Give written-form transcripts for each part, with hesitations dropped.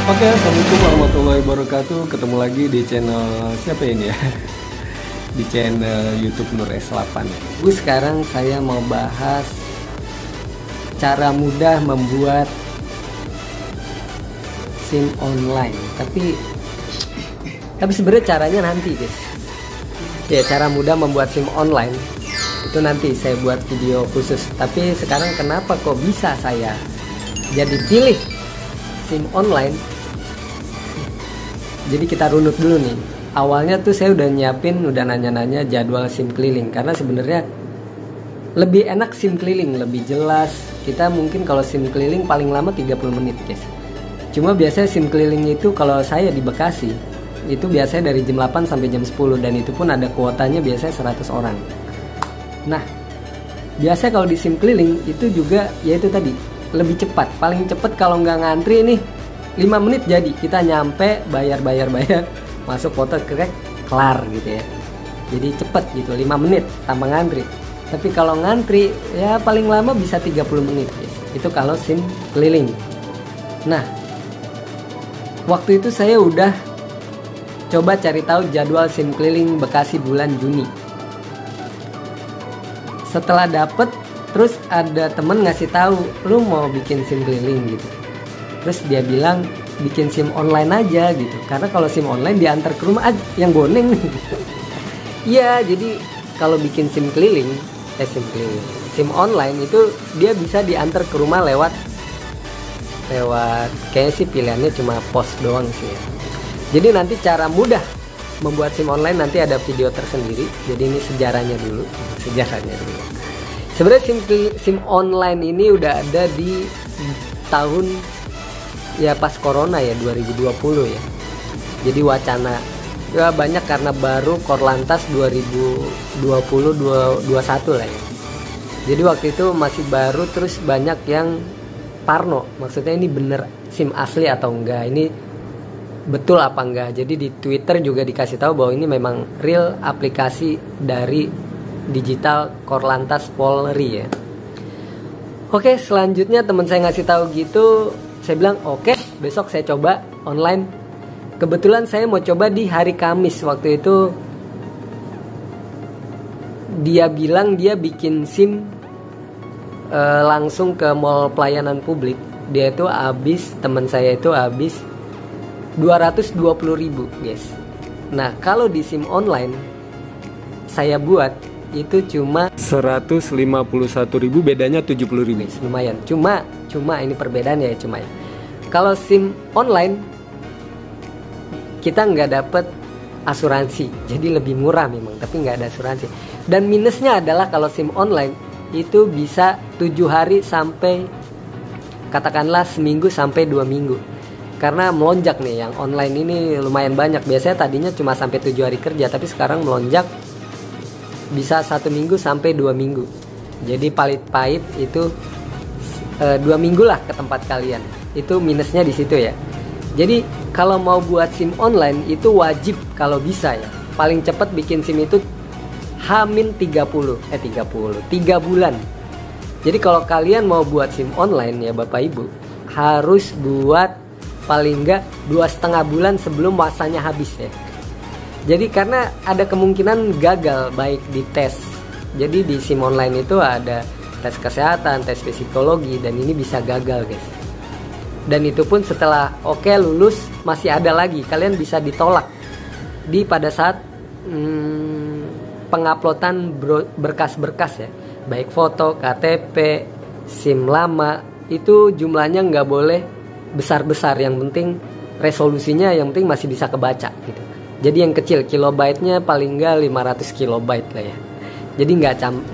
Oke, assalamualaikum warahmatullahi wabarakatuh. Ketemu lagi di channel siapa ini ya? Di channel YouTube Nur S8 ya. Sekarang saya mau bahas cara mudah membuat SIM online. Tapi sebenarnya caranya nanti, guys. Ya, cara mudah membuat SIM online itu nanti saya buat video khusus. Tapi sekarang kenapa kok bisa saya jadi pilih SIM online? Jadi kita runut dulu nih. Awalnya tuh saya udah nyiapin, udah nanya-nanya jadwal SIM keliling. Karena sebenarnya lebih enak SIM keliling, lebih jelas. Kita mungkin kalau SIM keliling paling lama 30 menit, guys. Cuma biasanya SIM keliling itu kalau saya di Bekasi, itu biasanya dari jam 8 sampai jam 10. Dan itu pun ada kuotanya biasanya 100 orang. Nah, biasanya kalau di SIM keliling itu juga, yaitu tadi, lebih cepat. Paling cepat kalau nggak ngantri nih 5 menit jadi kita nyampe, bayar, masuk foto krek, kelar gitu ya. Jadi cepet gitu, 5 menit tanpa ngantri. Tapi kalau ngantri ya paling lama bisa 30 menit guys. Itu kalau SIM keliling. Nah, waktu itu saya udah coba cari tahu jadwal SIM keliling Bekasi bulan Juni. Setelah dapet, terus ada temen ngasih tahu, lu mau bikin SIM keliling gitu. Terus dia bilang bikin SIM online aja gitu. Karena kalau SIM online diantar ke rumah aja, yang boneng nih. Iya, jadi kalau bikin SIM keliling, SIM online itu dia bisa diantar ke rumah lewat kayak sih pilihannya cuma pos doang sih ya. Jadi nanti cara mudah membuat SIM online nanti ada video tersendiri. Jadi ini sejarahnya dulu. Sebenarnya SIM online ini udah ada di tahun ya pas corona ya, 2020 ya. Jadi wacana ya banyak karena baru Korlantas 2020-2021 lah ya. Jadi waktu itu masih baru, terus banyak yang parno. Maksudnya ini bener SIM asli atau enggak, ini betul apa enggak. Jadi di Twitter juga dikasih tahu bahwa ini memang real aplikasi dari digital Korlantas Polri ya. Oke, selanjutnya teman saya ngasih tahu gitu. Saya bilang oke, besok saya coba online. Kebetulan saya mau coba di hari Kamis. Waktu itu dia bilang dia bikin SIM langsung ke mall pelayanan publik. Dia itu teman saya itu habis 220.000 guys. Nah, kalau di SIM online saya buat itu cuma 151.000, bedanya 70.000. Lumayan. Cuma ini perbedaannya ya, cuma ya. Kalau SIM online kita nggak dapet asuransi, jadi lebih murah memang, tapi nggak ada asuransi. Dan minusnya adalah kalau SIM online itu bisa 7 hari sampai katakanlah seminggu sampai 2 minggu. Karena melonjak nih, yang online ini lumayan banyak. Biasanya tadinya cuma sampai 7 hari kerja, tapi sekarang melonjak bisa 1 minggu sampai 2 minggu. Jadi pahit itu 2 minggu lah ke tempat kalian. Itu minusnya di situ ya. Jadi kalau mau buat SIM online itu wajib kalau bisa ya, paling cepat bikin SIM itu H-3 bulan. Jadi kalau kalian mau buat SIM online ya Bapak Ibu, harus buat paling enggak 2,5 bulan sebelum masanya habis ya. Jadi karena ada kemungkinan gagal baik di tes. Jadi di SIM online itu ada tes kesehatan, tes psikologi, dan ini bisa gagal guys. Dan itu pun setelah lulus masih ada lagi, kalian bisa ditolak pada saat penguploadan berkas-berkas ya, baik foto, KTP, SIM lama, itu jumlahnya nggak boleh besar-besar, yang penting resolusinya yang penting masih bisa kebaca gitu. Jadi yang kecil, kilobyte-nya paling nggak 500 kilobyte lah ya. Jadi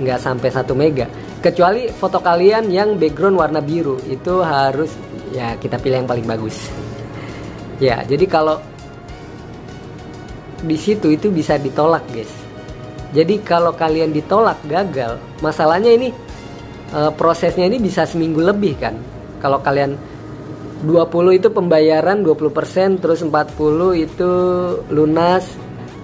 nggak sampai 1 mega. Kecuali foto kalian yang background warna biru, itu harus ya kita pilih yang paling bagus. Ya, jadi kalau di situ itu bisa ditolak, guys. Jadi kalau kalian ditolak gagal, masalahnya ini prosesnya ini bisa seminggu lebih kan. Kalau kalian 20 itu pembayaran 20%, terus 40 itu lunas.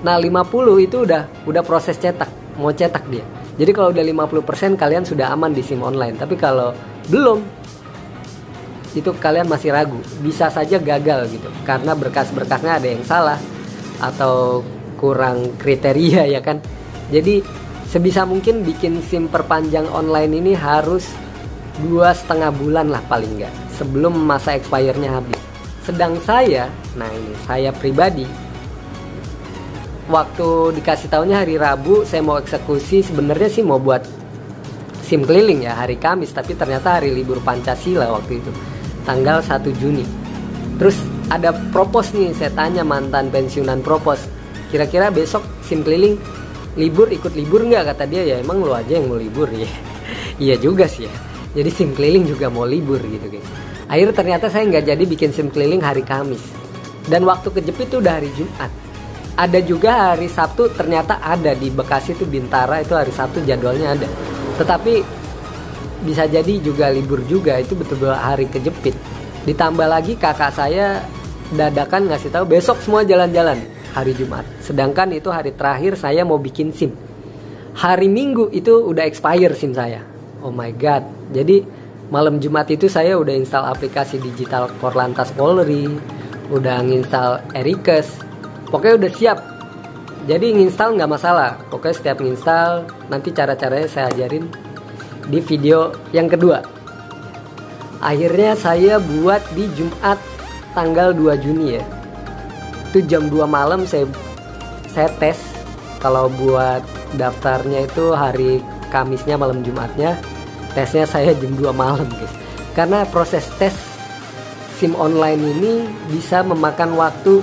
Nah, 50 itu udah proses cetak, mau cetak dia. Jadi kalau udah 50% kalian sudah aman di SIM online. Tapi kalau belum, itu kalian masih ragu, bisa saja gagal gitu karena berkas-berkasnya ada yang salah atau kurang kriteria ya kan. Jadi sebisa mungkin bikin SIM perpanjang online ini harus 2,5 bulan lah paling nggak sebelum masa expirednya habis. Sedang saya, nah ini saya pribadi, waktu dikasih taunya hari Rabu saya mau eksekusi, sebenarnya sih mau buat SIM keliling ya hari Kamis, tapi ternyata hari libur Pancasila waktu itu, tanggal 1 Juni. Terus ada propos nih, saya tanya mantan pensiunan propos, kira-kira besok SIM keliling libur, ikut libur nggak? Kata dia, ya emang lu aja yang mau libur ya. Iya juga sih ya, jadi SIM keliling juga mau libur gitu guys. Akhirnya ternyata saya nggak jadi bikin SIM keliling hari Kamis, dan waktu kejepit itu udah hari Jumat. Ada juga hari Sabtu, ternyata ada di Bekasi itu Bintara, itu hari Sabtu jadwalnya ada. Tetapi bisa jadi juga libur juga, itu betul-betul hari kejepit. Ditambah lagi kakak saya dadakan ngasih tahu besok semua jalan-jalan hari Jumat. Sedangkan itu hari terakhir saya mau bikin SIM. Hari Minggu itu udah expire SIM saya. Oh my god. Jadi malam Jumat itu saya udah install aplikasi digital Korlantas Polri, udah nginstal Erikes. Pokoknya udah siap. Jadi nginstal nggak masalah. Pokoknya setiap nginstal nanti cara-caranya saya ajarin di video yang kedua. Akhirnya saya buat di Jumat tanggal 2 Juni ya. Itu jam 2 malam saya tes. Kalau buat daftarnya itu hari Kamisnya malam Jumatnya, tesnya saya jam 2 malam guys. Karena proses tes SIM online ini bisa memakan waktu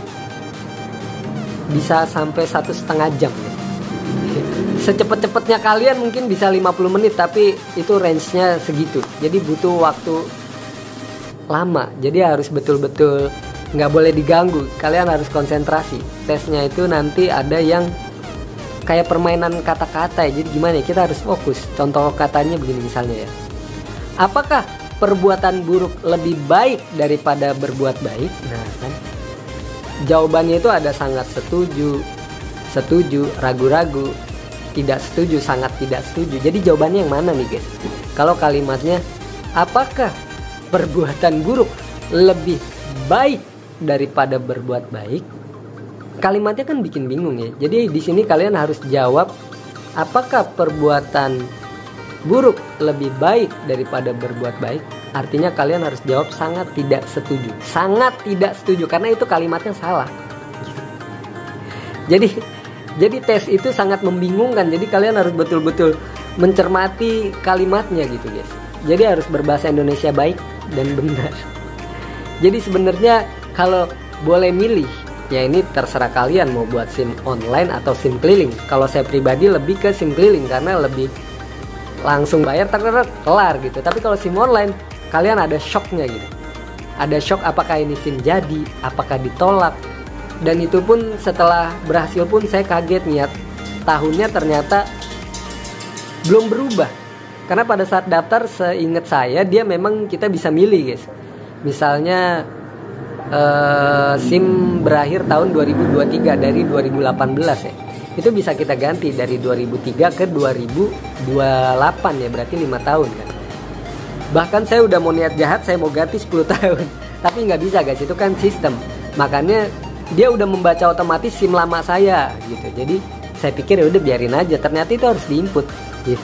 bisa sampai 1,5 jam. Secepat-cepatnya kalian mungkin bisa 50 menit, tapi itu range-nya segitu. Jadi butuh waktu lama. Jadi harus betul-betul nggak boleh diganggu. Kalian harus konsentrasi. Tesnya itu nanti ada yang kayak permainan kata-kata ya. Jadi gimana ya, kita harus fokus. Contoh katanya begini misalnya ya. Apakah perbuatan buruk lebih baik daripada berbuat baik? Nah kan, jawabannya itu ada sangat setuju, setuju, ragu-ragu, tidak setuju, sangat tidak setuju. Jadi jawabannya yang mana nih guys? Kalau kalimatnya apakah perbuatan buruk lebih baik daripada berbuat baik, kalimatnya kan bikin bingung ya. Jadi di sini kalian harus jawab apakah perbuatan buruk lebih baik daripada berbuat baik. Artinya kalian harus jawab sangat tidak setuju. Sangat tidak setuju, karena itu kalimatnya salah. Jadi tes itu sangat membingungkan. Jadi kalian harus betul-betul mencermati kalimatnya gitu guys. Jadi harus berbahasa Indonesia baik dan benar. Jadi sebenarnya kalau boleh milih, ya ini terserah kalian mau buat SIM online atau SIM keliling. Kalau saya pribadi lebih ke SIM keliling karena lebih langsung bayar kelar gitu. Tapi kalau SIM online kalian ada shocknya gitu. Ada shock apakah ini SIM jadi, apakah ditolak. Dan itu pun setelah berhasil pun saya kaget niat tahunnya ternyata belum berubah. Karena pada saat daftar seingat saya dia memang kita bisa milih guys. Misalnya SIM berakhir tahun 2023 dari 2018 ya. Itu bisa kita ganti dari 2003 ke 2028 ya, berarti 5 tahun kan. Bahkan saya udah mau niat jahat, saya mau ganti 10 tahun. Tapi nggak bisa guys, itu kan sistem. Makanya dia udah membaca otomatis SIM lama saya gitu. Jadi saya pikir ya udah biarin aja, ternyata itu harus diinput gitu.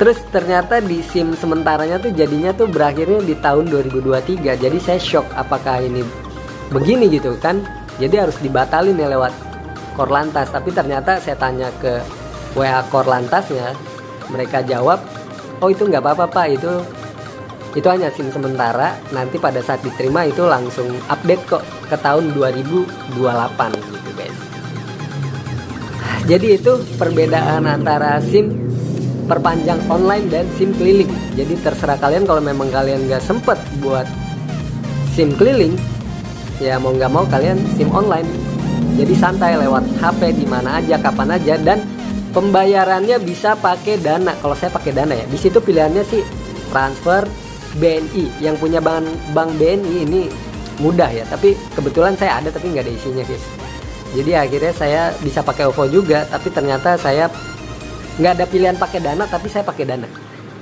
Terus ternyata di SIM sementaranya tuh jadinya tuh berakhirnya di tahun 2023. Jadi saya shock apakah ini begini gitu kan. Jadi harus dibatalin ya lewat Korlantas. Tapi ternyata saya tanya ke WA Korlantasnya, mereka jawab, oh itu nggak apa-apa Pak, itu hanya SIM sementara. Nanti pada saat diterima itu langsung update kok ke tahun 2028 gitu guys. Jadi itu perbedaan antara SIM perpanjang online dan SIM keliling. Jadi terserah kalian, kalau memang kalian nggak sempet buat SIM keliling, ya mau nggak mau kalian SIM online. Jadi santai lewat HP di mana aja, kapan aja, dan pembayarannya bisa pakai Dana. Kalau saya pakai Dana ya. Di situ pilihannya sih transfer, BNI. Yang punya bank BNI ini mudah ya. Tapi kebetulan saya ada tapi nggak ada isinya guys. Jadi akhirnya saya bisa pakai OVO juga. Tapi ternyata saya nggak ada pilihan pakai Dana, tapi saya pakai Dana.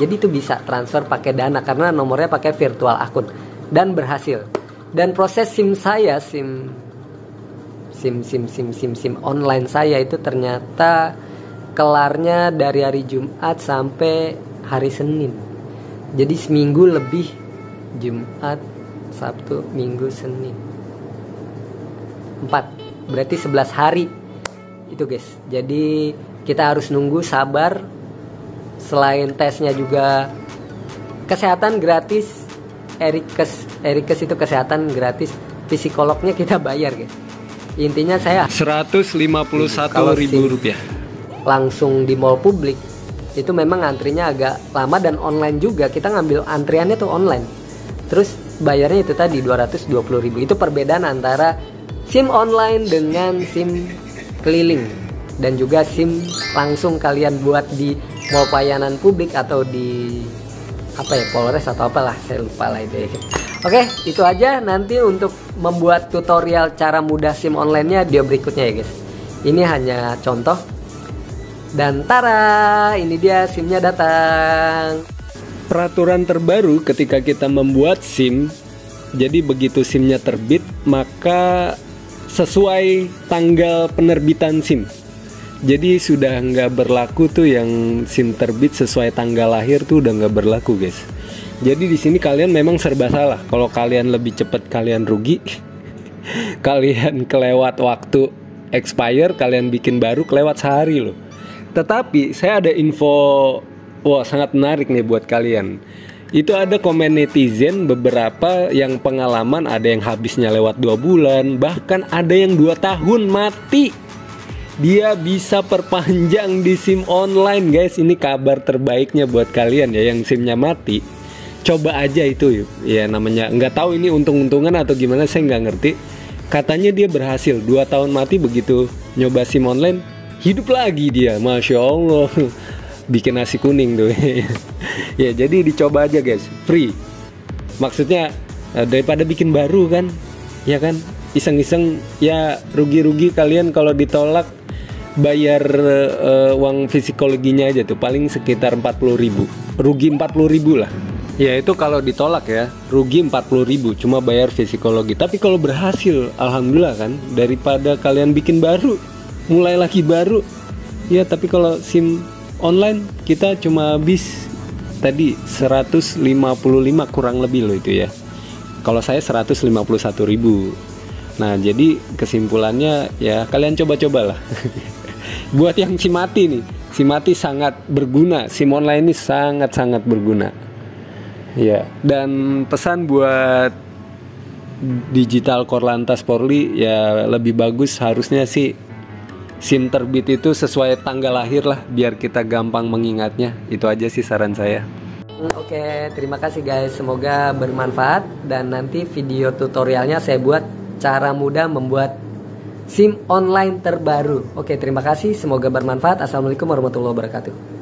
Jadi itu bisa transfer pakai Dana karena nomornya pakai virtual akun dan berhasil. Dan proses SIM saya, SIM online saya itu ternyata kelarnya dari hari Jumat sampai hari Senin. Jadi seminggu lebih, Jumat, Sabtu, Minggu, Senin, 4, berarti 11 hari itu guys. Jadi kita harus nunggu, sabar. Selain tesnya juga kesehatan gratis, Erikes itu kesehatan gratis, psikolognya kita bayar guys. Intinya saya 151.000 rupiah. Langsung di mall publik itu memang antrinya agak lama dan online juga. Kita ngambil antriannya tuh online. Terus bayarnya itu tadi 220.000. Itu perbedaan antara SIM online dengan SIM keliling dan juga SIM langsung kalian buat di mall pelayanan publik atau di Polres atau apalah, saya lupa lah itu ya. Oke, itu aja. Nanti untuk membuat tutorial cara mudah SIM online-nya dia berikutnya ya guys. Ini hanya contoh. Dan tara, ini dia SIM-nya datang. Peraturan terbaru ketika kita membuat SIM. Jadi begitu SIM-nya terbit, maka sesuai tanggal penerbitan SIM. Jadi sudah nggak berlaku tuh yang SIM terbit sesuai tanggal lahir tuh, udah nggak berlaku guys. Jadi di sini kalian memang serba salah. Kalau kalian lebih cepat kalian rugi. Kalian kelewat waktu expire, kalian bikin baru kelewat sehari loh. Tetapi saya ada info sangat menarik nih buat kalian. Itu ada komen netizen beberapa yang pengalaman, ada yang habisnya lewat 2 bulan, bahkan ada yang 2 tahun mati. Dia bisa perpanjang di SIM online guys. Ini kabar terbaiknya buat kalian ya yang SIM-nya mati. Coba aja itu ya, namanya nggak tahu ini untung-untungan atau gimana, saya nggak ngerti. Katanya dia berhasil 2 tahun mati, begitu nyoba SIM online hidup lagi dia, Masya Allah. Bikin nasi kuning tuh. Ya jadi dicoba aja guys, free. Maksudnya daripada bikin baru kan, ya kan, iseng-iseng ya, rugi-rugi kalian kalau ditolak. Bayar uang psikologinya aja tuh paling sekitar 40.000, rugi 40.000 lah. Ya itu kalau ditolak ya, rugi 40.000 cuma bayar psikologi. Tapi kalau berhasil, alhamdulillah kan, daripada kalian bikin baru, mulai lagi baru. Ya tapi kalau SIM online kita cuma habis tadi 155 kurang lebih loh itu ya. Kalau saya 151.000. Nah jadi kesimpulannya ya kalian coba-cobalah. Buat yang SIM mati nih, SIM mati sangat berguna, SIM online ini sangat-sangat berguna. Ya, dan pesan buat Digital Korlantas Polri ya, lebih bagus harusnya sih SIM terbit itu sesuai tanggal lahir lah, biar kita gampang mengingatnya. Itu aja sih saran saya. Oke, terima kasih guys, semoga bermanfaat. Dan nanti video tutorialnya saya buat cara mudah membuat SIM online terbaru. Oke, terima kasih, semoga bermanfaat. Assalamualaikum warahmatullahi wabarakatuh.